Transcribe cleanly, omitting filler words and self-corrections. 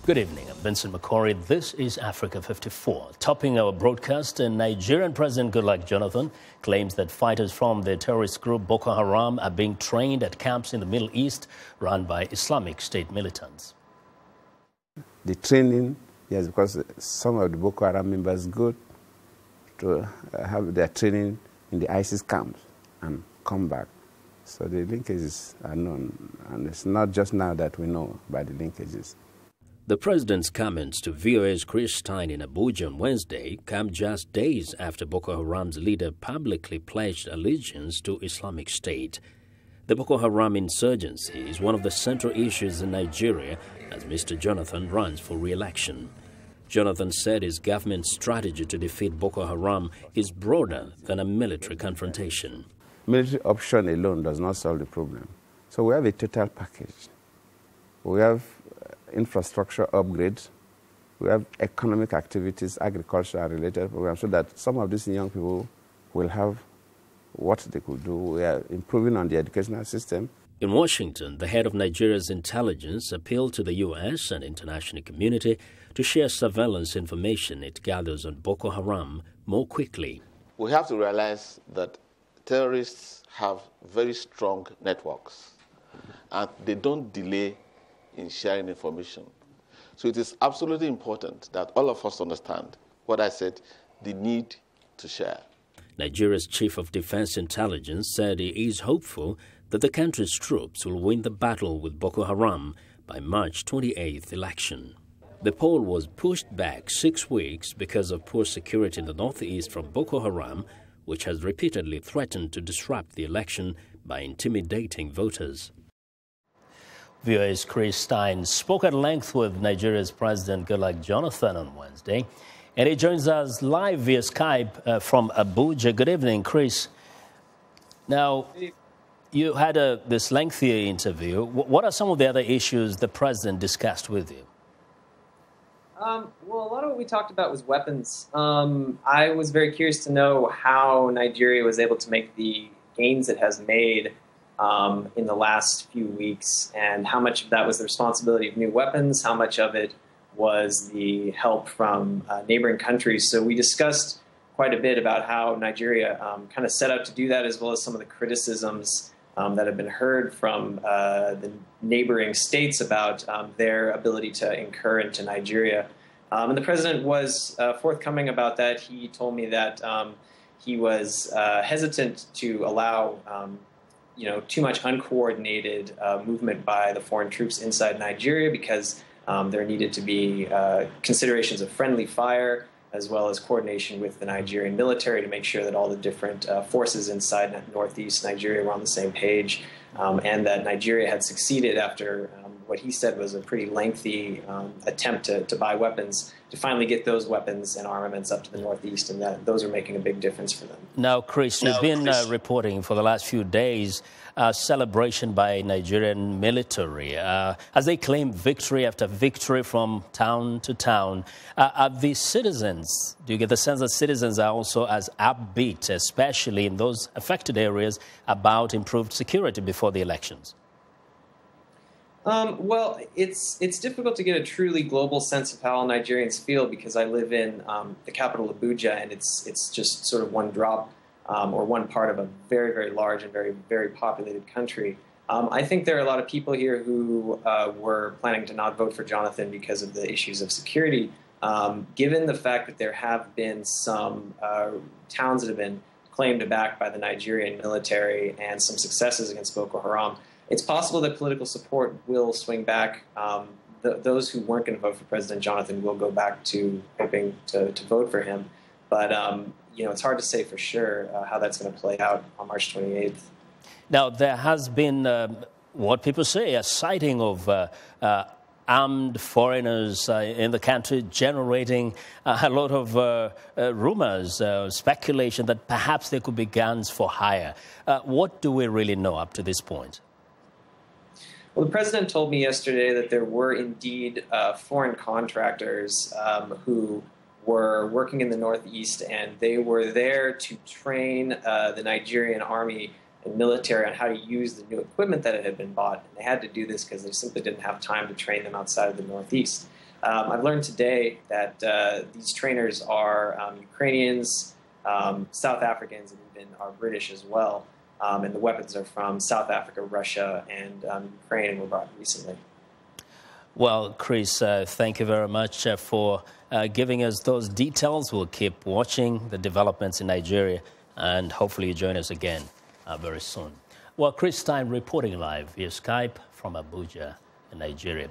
Good evening, I'm Vincent McCory. This is Africa 54. Topping our broadcast, Nigerian President Goodluck Jonathan claims that fighters from the terrorist group Boko Haram are being trained at camps in the Middle East run by Islamic State militants. The training, yes, because some of the Boko Haram members go to have their training in the ISIS camps and come back. So the linkages are known, and it's not just now that we know about the linkages. The president's comments to VOA's Chris Stein in Abuja on Wednesday come just days after Boko Haram's leader publicly pledged allegiance to Islamic State. The Boko Haram insurgency is one of the central issues in Nigeria as Mr. Jonathan runs for re-election. Jonathan said his government's strategy to defeat Boko Haram is broader than a military confrontation. Military option alone does not solve the problem. So we have a total package. We have infrastructure upgrades, we have economic activities, agriculture and related programs, so that some of these young people will have what they could do. We are improving on the educational system. In Washington, the head of Nigeria's intelligence appealed to the U.S. and international community to share surveillance information it gathers on Boko Haram more quickly. We have to realize that terrorists have very strong networks, and they don't delay in sharing information. So it is absolutely important that all of us understand what I said, the need to share. Nigeria's Chief of Defense Intelligence said he is hopeful that the country's troops will win the battle with Boko Haram by March 28th election. The poll was pushed back 6 weeks because of poor security in the northeast from Boko Haram, which has repeatedly threatened to disrupt the election by intimidating voters. VOA's Chris Stein spoke at length with Nigeria's President Goodluck Jonathan on Wednesday, and he joins us live via Skype from Abuja. Good evening, Chris. Now, you had this lengthy interview. What are some of the other issues the president discussed with you? Well, a lot of what we talked about was weapons. I was very curious to know how Nigeria was able to make the gains it has made in the last few weeks, and how much of that was the responsibility of new weapons, how much of it was the help from neighboring countries. So we discussed quite a bit about how Nigeria kind of set out to do that, as well as some of the criticisms that have been heard from the neighboring states about their ability to incur into Nigeria. And the president was forthcoming about that. He told me that he was hesitant to allow too much uncoordinated movement by the foreign troops inside Nigeria, because there needed to be considerations of friendly fire, as well as coordination with the Nigerian military to make sure that all the different forces inside northeast Nigeria were on the same page, and that Nigeria had succeeded after what he said was a pretty lengthy attempt to buy weapons, to finally get those weapons and armaments up to the northeast, and that those are making a big difference for them. Now, Chris, you've been reporting for the last few days celebration by Nigerian military as they claim victory after victory from town to town. Are the citizens, do you get the sense that citizens are also as upbeat, especially in those affected areas, about improved security before the elections? Well, it's difficult to get a truly global sense of how all Nigerians feel, because I live in the capital, Abuja, and it's just sort of one drop or one part of a very, very large and very, very populated country. I think there are a lot of people here who were planning to not vote for Jonathan because of the issues of security. Given the fact that there have been some towns that have been claimed back by the Nigerian military and some successes against Boko Haram, it's possible that political support will swing back. Those who weren't going to vote for President Jonathan will go back to hoping to vote for him. But, it's hard to say for sure how that's going to play out on March 28th. Now, there has been what people say, a sighting of armed foreigners in the country, generating a lot of rumors, speculation that perhaps there could be guns for hire. What do we really know up to this point? Well, the president told me yesterday that there were indeed foreign contractors who were working in the Northeast, and they were there to train the Nigerian army and military on how to use the new equipment that had been bought. And they had to do this because they simply didn't have time to train them outside of the Northeast. I've learned today that these trainers are Ukrainians, South Africans, and even are British as well. And the weapons are from South Africa, Russia, and Ukraine, and were brought recently. Well, Chris, thank you very much for giving us those details. We'll keep watching the developments in Nigeria, and hopefully you join us again very soon. Well, Chris Stein reporting live via Skype from Abuja, Nigeria.